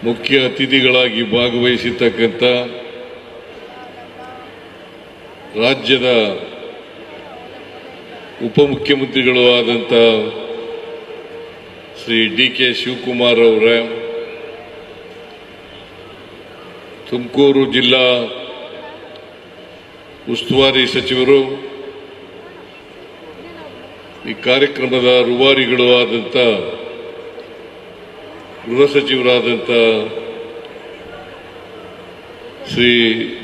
ಮುಖ್ಯ ಅತಿಥಿಗಳಾಗಿ ಭಾಗವಹಿಸಿರ್ತಕ್ಕಂಥ ರಾಜ್ಯದ ಉಪಮುಖ್ಯಮಂತ್ರಿಗಳು ಆದಂಥ ಶ್ರೀ ಡಿ.ಕೆ. ಶಿವಕುಮಾರ್ ಅವರೇ, ತುಮಕೂರು ಜಿಲ್ಲಾ ಉಸ್ತುವಾರಿ ಸಚಿವರು, ಈ ಕಾರ್ಯಕ್ರಮದ ರೂವಾರಿಗಳು ಆದಂಥ ಗೃಹ ಸಚಿವರಾದಂಥ ಶ್ರೀ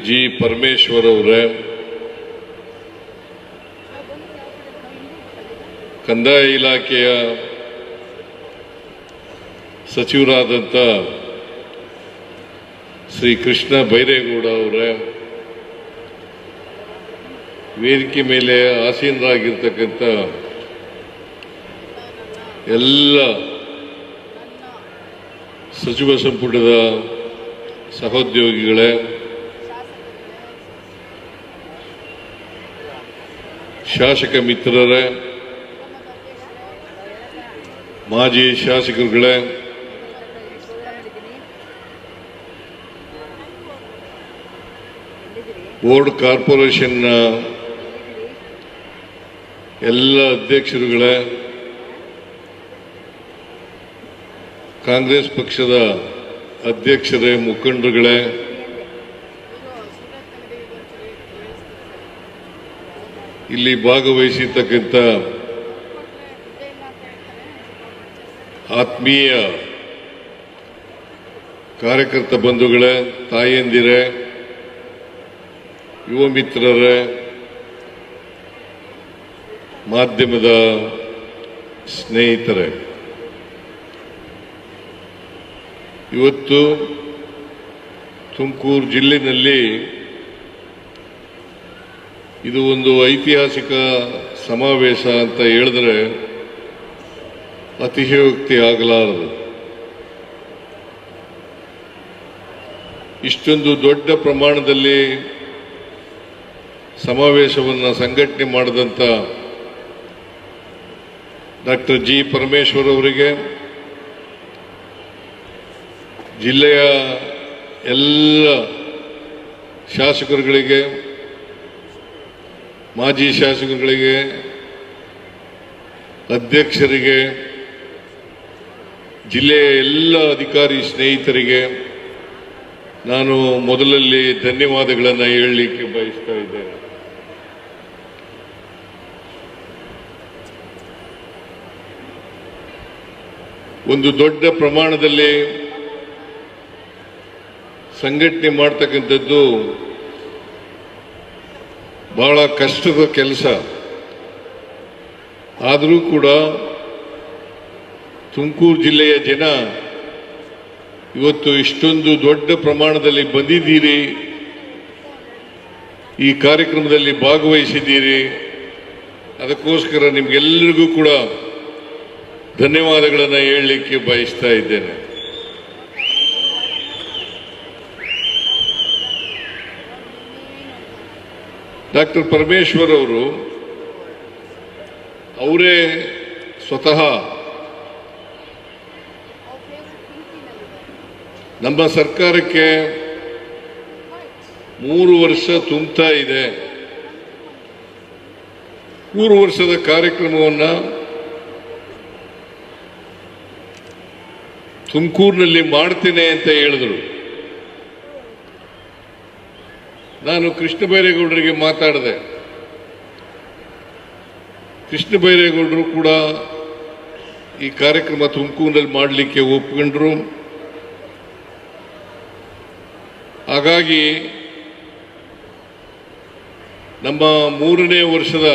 ಜಿ. ಪರಮೇಶ್ವರ್ ಅವರೇ, ಕಂದಾಯ ಇಲಾಖೆಯ ಸಚಿವರಾದಂಥ ಶ್ರೀ ಕೃಷ್ಣ ಬೈರೇಗೌಡ ಅವರೇ, ವೇದಿಕೆ ಮೇಲೆ ಆಸೀನರಾಗಿರ್ತಕ್ಕಂಥ ಎಲ್ಲ ಸಚಿವ ಸಂಪುಟದ ಸಹೋದ್ಯೋಗಿಗಳೇ, ಶಾಸಕ ಮಿತ್ರರೇ, ಮಾಜಿ ಶಾಸಕರುಗಳೇ, ಬೋರ್ಡ್ ಕಾರ್ಪೊರೇಷನ್ನ ಎಲ್ಲ ಅಧ್ಯಕ್ಷರುಗಳೇ, ಕಾಂಗ್ರೆಸ್ ಪಕ್ಷದ ಅಧ್ಯಕ್ಷರೇ, ಮುಖಂಡರುಗಳೇ, ಇಲ್ಲಿ ಭಾಗವಹಿಸಿರ್ತಕ್ಕಂಥ ಆತ್ಮೀಯ ಕಾರ್ಯಕರ್ತ ಬಂಧುಗಳೇ, ತಾಯಂದಿರೇ, ಯುವ ಮಿತ್ರರೇ, ಮಾಧ್ಯಮದ ಸ್ನೇಹಿತರೇ, ಇವತ್ತು ತುಮಕೂರು ಜಿಲ್ಲೆಯಲ್ಲಿ ಇದು ಒಂದು ಐತಿಹಾಸಿಕ ಸಮಾವೇಶ ಅಂತ ಹೇಳಿದ್ರೆ ಅತಿಶಯೋಕ್ತಿ ಆಗಲಾರದು. ಇಷ್ಟೊಂದು ದೊಡ್ಡ ಪ್ರಮಾಣದಲ್ಲಿ ಸಮಾವೇಶವನ್ನು ಸಂಘಟನೆ ಮಾಡಿದಂಥ ಡಾಕ್ಟರ್ ಜಿ. ಪರಮೇಶ್ವರ್ ಅವರಿಗೆ, ಜಿಲ್ಲೆಯ ಎಲ್ಲ ಶಾಸಕರುಗಳಿಗೆ, ಮಾಜಿ ಶಾಸಕರುಗಳಿಗೆ, ಅಧ್ಯಕ್ಷರಿಗೆ, ಜಿಲ್ಲೆಯ ಎಲ್ಲ ಅಧಿಕಾರಿ ಸ್ನೇಹಿತರಿಗೆ ನಾನು ಮೊದಲಲ್ಲಿ ಧನ್ಯವಾದಗಳನ್ನು ಹೇಳಲಿಕ್ಕೆ ಬಯಸ್ತಾ ಇದ್ದೇನೆ. ಒಂದು ದೊಡ್ಡ ಪ್ರಮಾಣದಲ್ಲಿ ಸಂಘಟನೆ ಮಾಡ್ತಕ್ಕಂಥದ್ದು ಬಹಳ ಕಷ್ಟದ ಕೆಲಸ. ಆದರೂ ಕೂಡ ತುಮಕೂರು ಜಿಲ್ಲೆಯ ಜನ ಇವತ್ತು ಇಷ್ಟೊಂದು ದೊಡ್ಡ ಪ್ರಮಾಣದಲ್ಲಿ ಬಂದಿದ್ದೀರಿ, ಈ ಕಾರ್ಯಕ್ರಮದಲ್ಲಿ ಭಾಗವಹಿಸಿದ್ದೀರಿ. ಅದಕ್ಕೋಸ್ಕರ ನಿಮಗೆಲ್ಲರಿಗೂ ಕೂಡ ಧನ್ಯವಾದಗಳನ್ನು ಹೇಳಲಿಕ್ಕೆ ಬಯಸ್ತಾ ಇದ್ದೇನೆ. ಡಾಕ್ಟರ್ ಪರಮೇಶ್ವರ್ ಅವರು ಅವರೇ ಸ್ವತಃ ನಮ್ಮ ಸರ್ಕಾರಕ್ಕೆ 3 ವರ್ಷ ತುಂಬುತ್ತಾ ಇದೆ. 3 ವರ್ಷದ ಕಾರ್ಯಕ್ರಮವನ್ನು ತುಮಕೂರಿನಲ್ಲಿ ಮಾಡ್ತೇನೆ ಅಂತ ಹೇಳಿದ್ರು. ನಾನು ಕೃಷ್ಣ ಬೈರೇಗೌಡರಿಗೆ ಮಾತಾಡಿದೆ. ಕೃಷ್ಣ ಬೈರೇಗೌಡರು ಕೂಡ ಈ ಕಾರ್ಯಕ್ರಮ ತುಮಕೂರಿನಲ್ಲಿ ಮಾಡಲಿಕ್ಕೆ ಒಪ್ಪಿಕೊಂಡ್ರು. ಹಾಗಾಗಿ ನಮ್ಮ 3ನೇ ವರ್ಷದ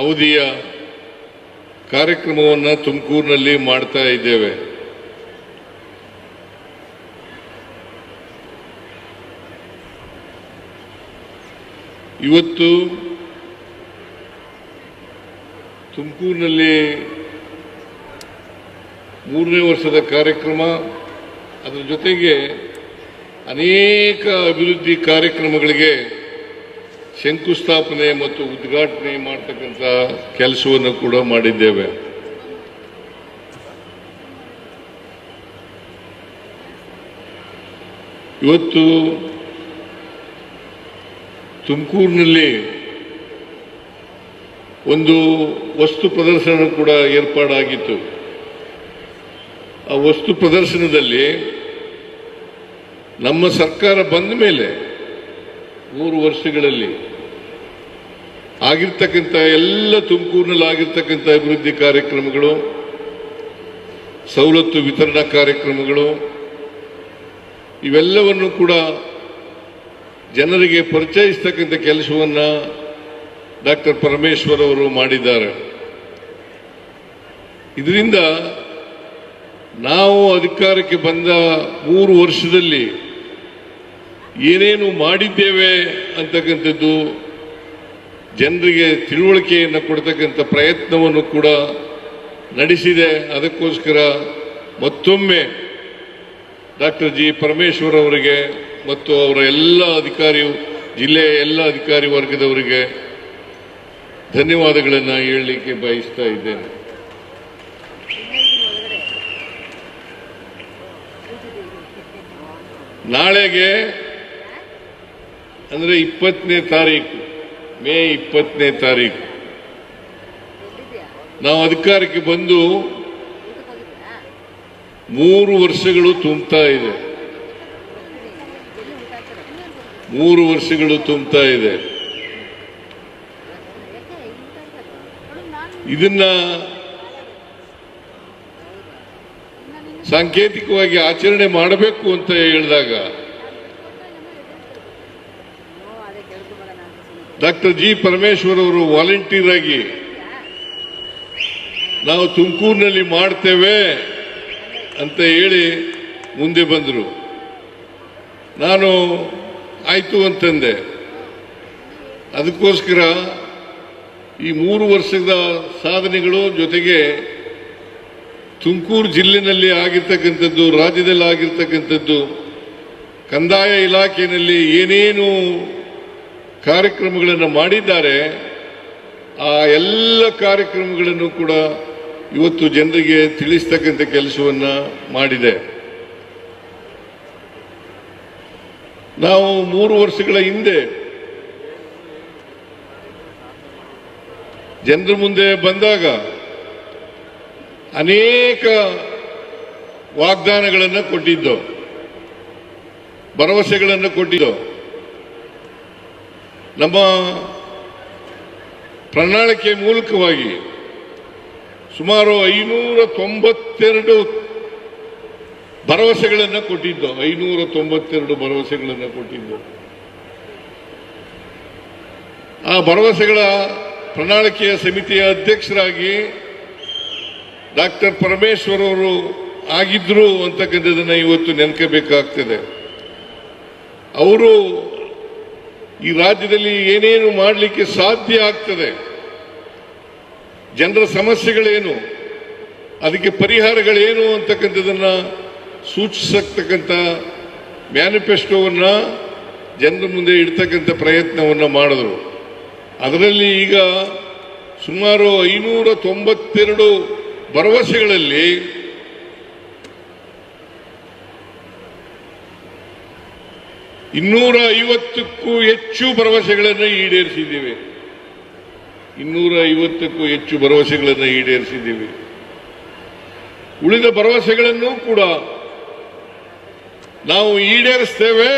ಅವಧಿಯ ಕಾರ್ಯಕ್ರಮವನ್ನು ತುಮಕೂರಿನಲ್ಲಿ ಮಾಡ್ತಾ ಇದ್ದೇವೆ. ಇವತ್ತು ತುಮಕೂರಿನಲ್ಲಿ 3ನೇ ವರ್ಷದ ಕಾರ್ಯಕ್ರಮ, ಅದರ ಜೊತೆಗೆ ಅನೇಕ ಅಭಿವೃದ್ಧಿ ಕಾರ್ಯಕ್ರಮಗಳಿಗೆ ಶಂಕುಸ್ಥಾಪನೆ ಮತ್ತು ಉದ್ಘಾಟನೆ ಮಾಡತಕ್ಕಂಥ ಕೆಲಸವನ್ನು ಕೂಡ ಮಾಡಿದ್ದೇವೆ. ಇವತ್ತು ತುಮಕೂರಿನಲ್ಲಿ ಒಂದು ವಸ್ತು ಪ್ರದರ್ಶನ ಕೂಡ ಏರ್ಪಾಡಾಗಿತ್ತು. ಆ ವಸ್ತು ಪ್ರದರ್ಶನದಲ್ಲಿ ನಮ್ಮ ಸರ್ಕಾರ ಬಂದ ಮೇಲೆ 3 ವರ್ಷಗಳಲ್ಲಿ ಆಗಿರ್ತಕ್ಕಂಥ ಎಲ್ಲ ತುಮಕೂರಿನಲ್ಲಿ ಆಗಿರ್ತಕ್ಕಂಥ ಅಭಿವೃದ್ಧಿ ಕಾರ್ಯಕ್ರಮಗಳು, ಸವಲತ್ತು ವಿತರಣಾ ಕಾರ್ಯಕ್ರಮಗಳು, ಇವೆಲ್ಲವನ್ನು ಕೂಡ ಜನರಿಗೆ ಪರಿಚಯಿಸ್ತಕ್ಕಂಥ ಕೆಲಸವನ್ನು ಡಾಕ್ಟರ್ ಪರಮೇಶ್ವರ್ ಅವರು ಮಾಡಿದ್ದಾರೆ. ಇದರಿಂದ ನಾವು ಅಧಿಕಾರಕ್ಕೆ ಬಂದ 3 ವರ್ಷದಲ್ಲಿ ಏನೇನು ಮಾಡಿದ್ದೇವೆ ಅಂತಕ್ಕಂಥದ್ದು ಜನರಿಗೆ ತಿಳುವಳಿಕೆಯನ್ನು ಕೊಡ್ತಕ್ಕಂಥ ಪ್ರಯತ್ನವನ್ನು ಕೂಡ ನಡೆಸಿದೆ. ಅದಕ್ಕೋಸ್ಕರ ಮತ್ತೊಮ್ಮೆ ಡಾಕ್ಟರ್ ಜಿ ಪರಮೇಶ್ವರ್ ಅವರಿಗೆ ಮತ್ತು ಅವರ ಎಲ್ಲ ಜಿಲ್ಲೆಯ ಎಲ್ಲ ಅಧಿಕಾರಿ ವರ್ಗದವರಿಗೆ ಧನ್ಯವಾದಗಳನ್ನು ಹೇಳಲಿಕ್ಕೆ ಬಯಸ್ತಾ ಇದ್ದೇನೆ. ನಾಳೆಗೆ ಅಂದರೆ 20ನೇ ತಾರೀಕು, ಮೇ 20ನೇ ತಾರೀಕು ನಾವು ಅಧಿಕಾರಕ್ಕೆ ಬಂದು 3 ವರ್ಷಗಳು ತುಂಬ್ತಾ ಇದೆ. 3 ವರ್ಷಗಳು ತುಂಬ್ತಾ ಇದೆ. ಇದನ್ನ ಸಾಂಕೇತಿಕವಾಗಿ ಆಚರಣೆ ಮಾಡಬೇಕು ಅಂತ ಹೇಳಿದಾಗ ಡಾಕ್ಟರ್ ಜಿ ಪರಮೇಶ್ವರ್ ಅವರು ವಾಲಂಟಿಯರ್ ಆಗಿ ನಾವು ತುಮಕೂರಿನಲ್ಲಿ ಮಾಡ್ತೇವೆ ಅಂತ ಹೇಳಿ ಮುಂದೆ ಬಂದರು. ನಾನು ಆಯ್ತು ಅಂತಂದೆ. ಅದಕ್ಕೋಸ್ಕರ ಈ 3 ವರ್ಷದ ಸಾಧನೆಗಳು ಜೊತೆಗೆ ತುಮಕೂರು ಜಿಲ್ಲೆಯಲ್ಲಿ ಆಗಿರ್ತಕ್ಕಂಥದ್ದು, ರಾಜ್ಯದಲ್ಲಿ ಆಗಿರ್ತಕ್ಕಂಥದ್ದು, ಕಂದಾಯ ಇಲಾಖೆಯಲ್ಲಿ ಏನೇನು ಕಾರ್ಯಕ್ರಮಗಳನ್ನು ಮಾಡಿದ್ದಾರೆ ಆ ಎಲ್ಲ ಕಾರ್ಯಕ್ರಮಗಳನ್ನು ಕೂಡ ಇವತ್ತು ಜನರಿಗೆ ತಿಳಿಸ್ತಕ್ಕಂಥ ಕೆಲಸವನ್ನು ಮಾಡಿದೆ. ನಾವು 3 ವರ್ಷಗಳ ಹಿಂದೆ ಜನರ ಮುಂದೆ ಬಂದಾಗ ಅನೇಕ ವಾಗ್ದಾನಗಳನ್ನು ಕೊಟ್ಟಿದ್ದು, ಭರವಸೆಗಳನ್ನು ಕೊಟ್ಟಿದ್ದು. ನಮ್ಮ ಪ್ರಣಾಳಿಕೆ ಮೂಲಕವಾಗಿ ಸುಮಾರು 592 ಭರವಸೆಗಳನ್ನು ಕೊಟ್ಟಿದ್ದು. 592 ಭರವಸೆಗಳನ್ನು ಕೊಟ್ಟಿದ್ದು. ಆ ಭರವಸೆಗಳ ಪ್ರಣಾಳಿಕೆಯ ಸಮಿತಿಯ ಅಧ್ಯಕ್ಷರಾಗಿ ಡಾಕ್ಟರ್ ಪರಮೇಶ್ವರ್ ಅವರು ಆಗಿದ್ರು ಅಂತಕ್ಕಂಥದ್ದನ್ನು ಇವತ್ತು ನೆನಪಬೇಕಾಗ್ತದೆ. ಅವರು ಈ ರಾಜ್ಯದಲ್ಲಿ ಏನೇನು ಮಾಡಲಿಕ್ಕೆ ಸಾಧ್ಯ ಆಗ್ತದೆ, ಜನರ ಸಮಸ್ಯೆಗಳೇನು, ಅದಕ್ಕೆ ಪರಿಹಾರಗಳೇನು ಅಂತಕ್ಕಂಥದ್ದನ್ನು ಸೂಚಿಸತಕ್ಕಂಥ ಮ್ಯಾನಿಫೆಸ್ಟೋವನ್ನು ಜನರ ಮುಂದೆ ಇಡ್ತಕ್ಕಂಥ ಪ್ರಯತ್ನವನ್ನು ಮಾಡಿದ್ರು. ಅದರಲ್ಲಿ ಈಗ ಸುಮಾರು 592 ಭರವಸೆಗಳಲ್ಲಿ 250ಕ್ಕೂ ಹೆಚ್ಚು ಭರವಸೆಗಳನ್ನು ಈಡೇರಿಸಿದ್ದೀವಿ. 250ಕ್ಕೂ ಹೆಚ್ಚು ಭರವಸೆಗಳನ್ನು ಈಡೇರಿಸಿದ್ದೀವಿ. ಉಳಿದ ಭರವಸೆಗಳನ್ನು ಕೂಡ ನಾವು ಈಡೇರಿಸ್ತೇವೆ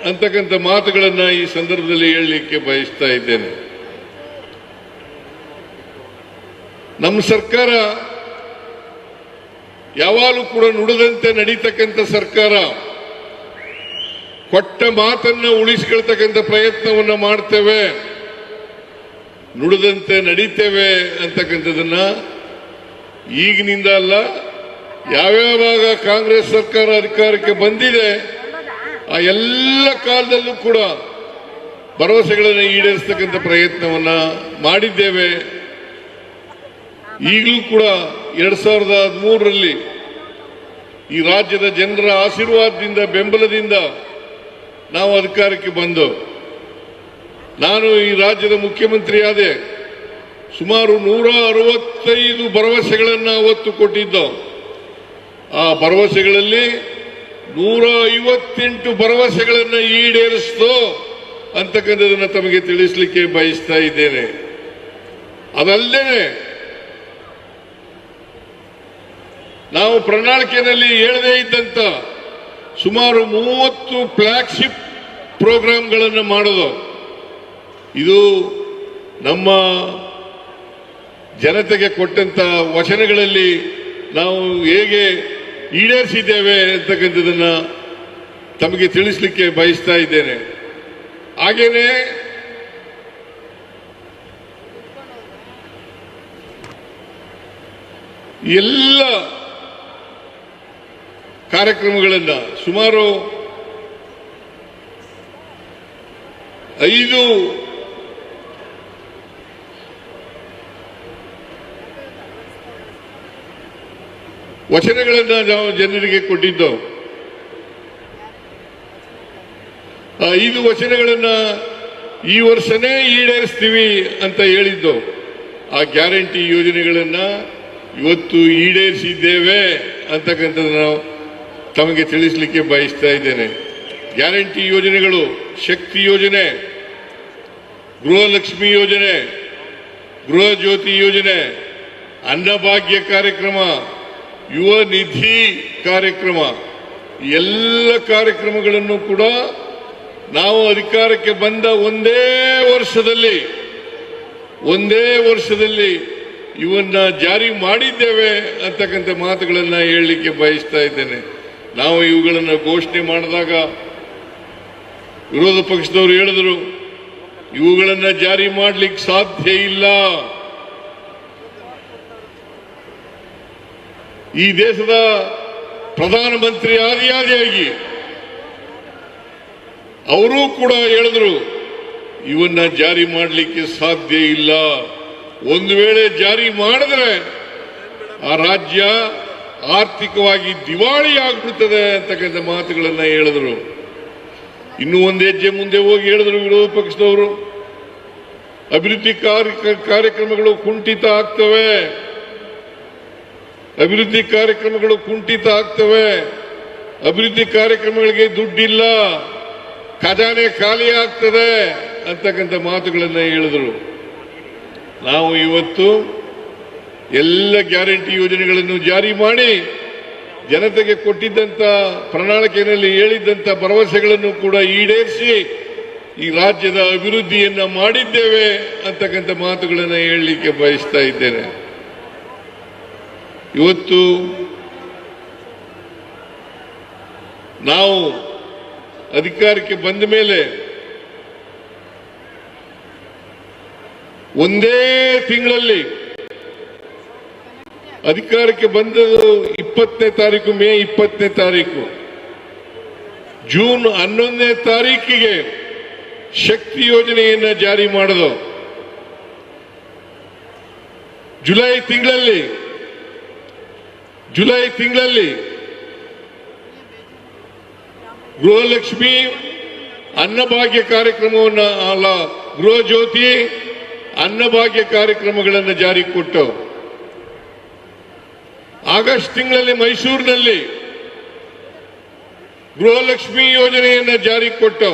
ಅಂತಕ್ಕಂಥ ಮಾತುಗಳನ್ನು ಈ ಸಂದರ್ಭದಲ್ಲಿ ಹೇಳಲಿಕ್ಕೆ ಬಯಸ್ತಾ ಇದ್ದೇನೆ. ನಮ್ಮ ಸರ್ಕಾರ ಯಾವಾಗಲೂ ಕೂಡ ನುಡಿದಂತೆ ನಡೀತಕ್ಕಂಥ ಸರ್ಕಾರ. ಕೊಟ್ಟ ಮಾತನ್ನು ಉಳಿಸಿಕೊಳ್ತಕ್ಕಂಥ ಪ್ರಯತ್ನವನ್ನು ಮಾಡ್ತೇವೆ, ನುಡಿದಂತೆ ನಡೀತೇವೆ ಅಂತಕ್ಕಂಥದ್ದನ್ನ ಈಗಿನಿಂದ ಅಲ್ಲ, ಯಾವ್ಯಾವಾಗ ಕಾಂಗ್ರೆಸ್ ಸರ್ಕಾರ ಅಧಿಕಾರಕ್ಕೆ ಬಂದಿದೆ ಆ ಎಲ್ಲ ಕಾಲದಲ್ಲೂ ಕೂಡ ಭರವಸೆಗಳನ್ನು ಈಡೇರಿಸತಕ್ಕಂಥ ಪ್ರಯತ್ನವನ್ನ ಮಾಡಿದ್ದೇವೆ. ಈಗಲೂ ಕೂಡ 2013ರಲ್ಲಿ ಈ ರಾಜ್ಯದ ಜನರ ಆಶೀರ್ವಾದದಿಂದ, ಬೆಂಬಲದಿಂದ ನಾವು ಅಧಿಕಾರಕ್ಕೆ ಬಂದು ನಾನು ಈ ರಾಜ್ಯದ ಮುಖ್ಯಮಂತ್ರಿ ಆದೆ. ಸುಮಾರು 165 ಭರವಸೆಗಳನ್ನು ಅವತ್ತು ಕೊಟ್ಟಿದ್ದು. ಆ ಭರವಸೆಗಳಲ್ಲಿ 158 ಭರವಸೆಗಳನ್ನು ಈಡೇರಿಸಿತು ಅಂತಕ್ಕಂಥದನ್ನ ತಮಗೆ ತಿಳಿಸಲಿಕ್ಕೆ ಬಯಸ್ತಾ ಇದ್ದೇನೆ. ಅದಲ್ಲದೆ ನಾವು ಪ್ರಣಾಳಿಕೆಯಲ್ಲಿ ಹೇಳದೇ ಇದ್ದಂತ ಸುಮಾರು 30 ಫ್ಲಾಗ್ಶಿಪ್ ಪ್ರೋಗ್ರಾಂಗಳನ್ನು ಮಾಡೋದು, ಇದು ನಮ್ಮ ಜನತೆಗೆ ಕೊಟ್ಟಂತ ವಚನಗಳಲ್ಲಿ ನಾವು ಹೇಗೆ ಈಡೇರಿಸಿದ್ದೇವೆ ಅಂತಕ್ಕಂಥದನ್ನ ತಮಗೆ ತಿಳಿಸಲಿಕ್ಕೆ ಬಯಸ್ತಾ ಇದ್ದೇನೆ. ಹಾಗೇನೆ ಎಲ್ಲ ಕಾರ್ಯಕ್ರಮಗಳನ್ನ ಸುಮಾರು 5 ವಚನಗಳನ್ನ ನಾವು ಜನರಿಗೆ ಕೊಟ್ಟಿದ್ದು. ಆ 5 ವಚನಗಳನ್ನ ಈ ವರ್ಷನೇ ಈಡೇರಿಸ್ತೀವಿ ಅಂತ ಹೇಳಿದ್ದು. ಆ ಗ್ಯಾರಂಟಿ ಯೋಜನೆಗಳನ್ನ ಇವತ್ತು ಈಡೇರಿಸಿದ್ದೇವೆ ಅಂತಕ್ಕಂಥದ್ದನ್ನು ನಾವು ತಮಗೆ ತಿಳಿಸಲಿಕ್ಕೆ ಬಯಸ್ತಾ ಇದ್ದೇನೆ. ಗ್ಯಾರಂಟಿ ಯೋಜನೆಗಳು ಶಕ್ತಿ ಯೋಜನೆ, ಗೃಹಲಕ್ಷ್ಮಿ ಯೋಜನೆ, ಗೃಹ ಜ್ಯೋತಿ ಯೋಜನೆ, ಅನ್ನಭಾಗ್ಯ ಕಾರ್ಯಕ್ರಮ, ಯುವ ನಿಧಿ ಕಾರ್ಯಕ್ರಮ, ಎಲ್ಲ ಕಾರ್ಯಕ್ರಮಗಳನ್ನು ಕೂಡ ನಾವು ಅಧಿಕಾರಕ್ಕೆ ಬಂದ ಒಂದೇ ವರ್ಷದಲ್ಲಿ ಇವನ್ನ ಜಾರಿ ಮಾಡಿದ್ದೇವೆ ಅಂತಕ್ಕಂಥ ಮಾತುಗಳನ್ನ ಹೇಳಲಿಕ್ಕೆ ಬಯಸ್ತಾ ಇದ್ದೇನೆ. ನಾವು ಇವುಗಳನ್ನು ಘೋಷಣೆ ಮಾಡಿದಾಗ ವಿರೋಧ ಪಕ್ಷದವರು ಹೇಳಿದರು, ಇವುಗಳನ್ನ ಜಾರಿ ಮಾಡಲಿಕ್ಕೆ ಸಾಧ್ಯ ಇಲ್ಲ, ಈ ದೇಶದ ಪ್ರಧಾನಮಂತ್ರಿ ಆದಿಯಾಗಿ ಅವರೂ ಕೂಡ ಹೇಳಿದ್ರು ಇವನ್ನ ಜಾರಿ ಮಾಡಲಿಕ್ಕೆ ಸಾಧ್ಯ ಇಲ್ಲ, ಒಂದು ವೇಳೆ ಜಾರಿ ಮಾಡಿದ್ರೆ ಆ ರಾಜ್ಯ ಆರ್ಥಿಕವಾಗಿ ದಿವಾಳಿ ಆಗ್ಬಿಡ್ತದೆ ಅಂತಕ್ಕಂಥ ಮಾತುಗಳನ್ನ ಹೇಳಿದ್ರು. ಇನ್ನೂ ಒಂದು ಹೆಜ್ಜೆ ಮುಂದೆ ಹೋಗಿ ಹೇಳಿದ್ರು ವಿರೋಧ ಪಕ್ಷದವರು, ಅಭಿವೃದ್ಧಿ ಕಾರ್ಯಕ್ರಮಗಳು ಕುಂಠಿತ ಆಗ್ತವೆ, ಅಭಿವೃದ್ಧಿ ಕಾರ್ಯಕ್ರಮಗಳಿಗೆ ದುಡ್ಡಿಲ್ಲ, ಖಜಾನೆ ಖಾಲಿ ಆಗ್ತದೆ ಅಂತಕ್ಕಂಥ ಮಾತುಗಳನ್ನ ಹೇಳಿದ್ರು. ನಾವು ಇವತ್ತು ಎಲ್ಲ ಗ್ಯಾರಂಟಿ ಯೋಜನೆಗಳನ್ನು ಜಾರಿ ಮಾಡಿ ಜನತೆಗೆ ಕೊಟ್ಟಿದ್ದಂತ ಪ್ರಣಾಳಿಕೆಯಲ್ಲಿ ಹೇಳಿದ್ದಂತ ಭರವಸೆಗಳನ್ನು ಕೂಡ ಈಡೇರಿಸಿ ಈ ರಾಜ್ಯದ ಅಭಿವೃದ್ಧಿಯನ್ನ ಮಾಡಿದ್ದೇವೆ ಅಂತಕ್ಕಂಥ ಮಾತುಗಳನ್ನು ಹೇಳಲಿಕ್ಕೆ ಬಯಸ್ತಾ ಇದ್ದೇನೆ. ಇವತ್ತು ನಾವು ಅಧಿಕಾರಕ್ಕೆ ಬಂದ ಮೇಲೆ ಒಂದೇ ತಿಂಗಳಲ್ಲಿ ಅಧಿಕಾರಕ್ಕೆ ಬಂದದ್ದು 20ನೇ ತಾರೀಕು, ಮೇ 20ನೇ ತಾರೀಕು, ಜೂನ್ 11ನೇ ತಾರೀಕಿಗೆ ಶಕ್ತಿ ಯೋಜನೆಯನ್ನ ಜಾರಿ ಮಾಡೋದು, ಜುಲೈ ತಿಂಗಳಲ್ಲಿ ಗೃಹಲಕ್ಷ್ಮಿ ಅನ್ನಭಾಗ್ಯ ಕಾರ್ಯಕ್ರಮವನ್ನು ಅಲ್ಲ, ಗೃಹ ಜ್ಯೋತಿ ಅನ್ನಭಾಗ್ಯ ಕಾರ್ಯಕ್ರಮಗಳನ್ನು ಜಾರಿ ಕೊಟ್ಟು, ಆಗಸ್ಟ್ ತಿಂಗಳಲ್ಲಿ ಮೈಸೂರಿನಲ್ಲಿ ಗೃಹಲಕ್ಷ್ಮಿ ಯೋಜನೆಯನ್ನು ಜಾರಿ ಕೊಟ್ಟು,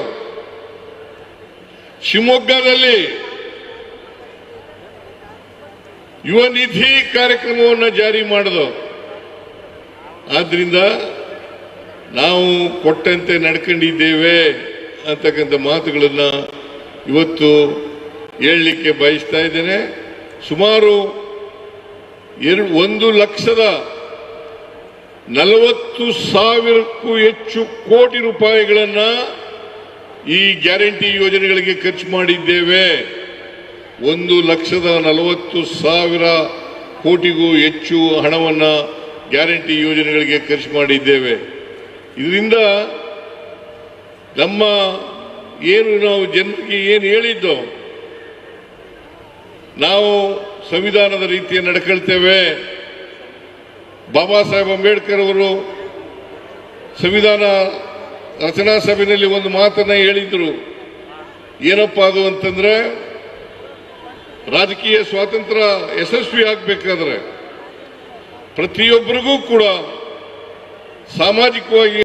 ಶಿವಮೊಗ್ಗದಲ್ಲಿ ಯುವ ನಿಧಿ ಕಾರ್ಯಕ್ರಮವನ್ನು ಜಾರಿ ಮಾಡಿದ್ರು. ಆದ್ರಿಂದ ನಾವು ಕೊಟ್ಟಂತೆ ನಡ್ಕೊಂಡಿದ್ದೇವೆ ಅಂತಕ್ಕಂಥ ಮಾತುಗಳನ್ನ ಇವತ್ತು ಹೇಳಲಿಕ್ಕೆ ಬಯಸ್ತಾ ಇದ್ದೇನೆ. ಸುಮಾರು 1,40,000ಕ್ಕೂ ಹೆಚ್ಚು ಕೋಟಿ ರೂಪಾಯಿಗಳನ್ನ ಈ ಗ್ಯಾರಂಟಿ ಯೋಜನೆಗಳಿಗೆ ಖರ್ಚು ಮಾಡಿದ್ದೇವೆ. 1,40,000 ಕೋಟಿಗೂ ಹೆಚ್ಚು ಹಣವನ್ನ ಗ್ಯಾರಂಟಿ ಯೋಜನೆಗಳಿಗೆ ಖರ್ಚು ಮಾಡಿದ್ದೇವೆ. ಇದರಿಂದ ನಮ್ಮ ನಾವು ಜನರಿಗೆ ಏನು ಹೇಳಿದ್ದು, ನಾವು ಸಂವಿಧಾನದ ರೀತಿಯ ನಡ್ಕೊಳ್ತೇವೆ. ಬಾಬಾ ಸಾಹೇಬ್ ಅಂಬೇಡ್ಕರ್ ಅವರು ಸಂವಿಧಾನ ರಚನಾ ಸಭೆಯಲ್ಲಿ ಒಂದು ಮಾತನ್ನ ಹೇಳಿದ್ರು. ಏನಪ್ಪಾ ಅದು ಅಂತಂದ್ರೆ, ರಾಜಕೀಯ ಸ್ವಾತಂತ್ರ್ಯ ಯಶಸ್ವಿ ಆಗಬೇಕಾದ್ರೆ ಪ್ರತಿಯೊಬ್ಬರಿಗೂ ಕೂಡ ಸಾಮಾಜಿಕವಾಗಿ